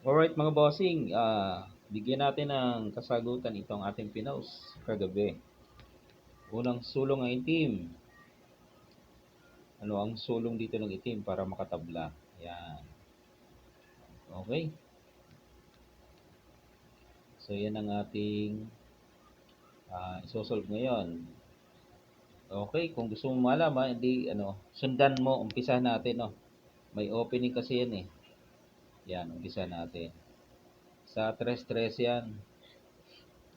Alright mga bossing, bigyan natin ng kasagutan itong ating pinost kagabi. Unang sulong ng itim. Ano ang sulong dito ng itim para makatabla? Yan. Okay. So yan ang ating isosolve ngayon. Okay, kung gusto mo malaman, hindi sundan mo, umpisa natin, no. May opening kasi yan eh. Yan, umpisa natin. Sa 3-13 yan,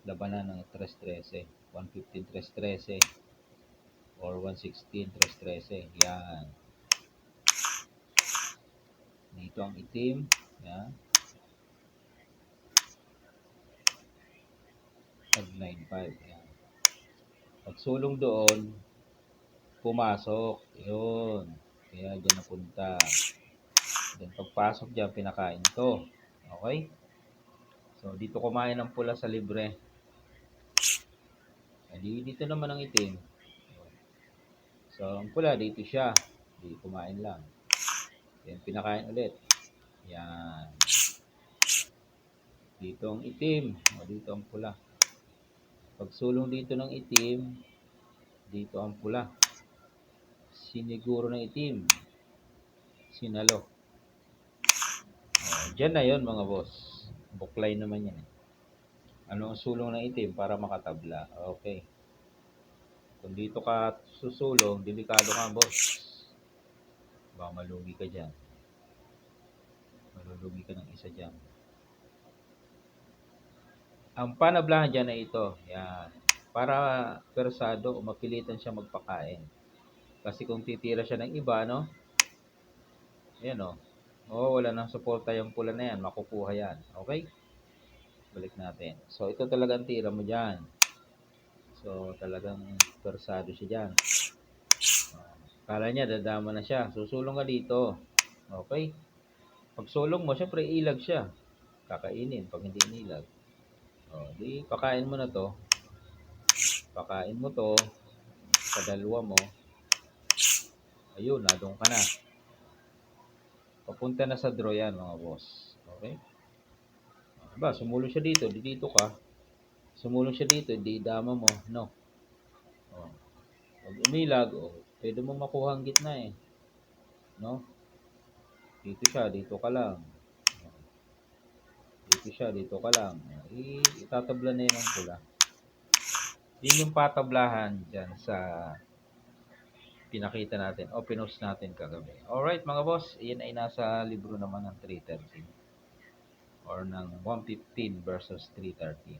labanan ng 3-13, 115 3-13 or 116 3-13. Yan. Dito ang itim. Yan. Tag 9-5. Yan. Pagsulong doon, pumasok. Yun. Kaya dyan napunta. Then pagpasok dyan, pinakain to. Okay? So, dito kumain ng pula sa libre. Dito naman ang itim. So, ang pula, dito siya. Di kumain lang. Then, pinakain ulit. Yan. Dito ang itim. O, dito ang pula. Pagsulong dito ng itim, dito ang pula. Siniguro ng itim. Sinalo. Diyan na yon mga boss. Buklay naman yan eh. Ano ang sulong ng itim para makatabla? Okay. Kung dito ka susulong, delikado ka boss. Baka malugi ka dyan. Malulugi ka ng isa dyan. Ang panablahan dyan ay ito. Yan. Para persado o mapilitan siya magpakain. Kasi kung titira siya ng iba, no? Ayan o. Wala nang suporta yung pula na yan. Makukuha yan. Okay? Balik natin. So, ito talagang tira mo dyan. So, talagang persado siya dyan. Kala niya, dadama na siya. Susulong ka dito. Okay? Pag sulong mo, syempre ilag siya. Kakainin pag hindi inilag. Di pakain mo na to. Pakain mo to. Sa dalawa mo. Ayun, nadong ka na. Papunta na sa draw yan, mga boss. Okay? Diba, sumulong siya dito. Dito ka. Sumulong siya dito. Di dama mo. No. Pag umilag, pwede mo makuha ang gitna eh. No? Dito siya, dito ka lang. Dito siya, dito ka lang. Itatabla na yun ang pula. Yun yung patablahan dyan sa pinakita natin o pinost natin kagabi. Alright mga boss, yan ay nasa libro naman ng 313 or ng 115 versus 313.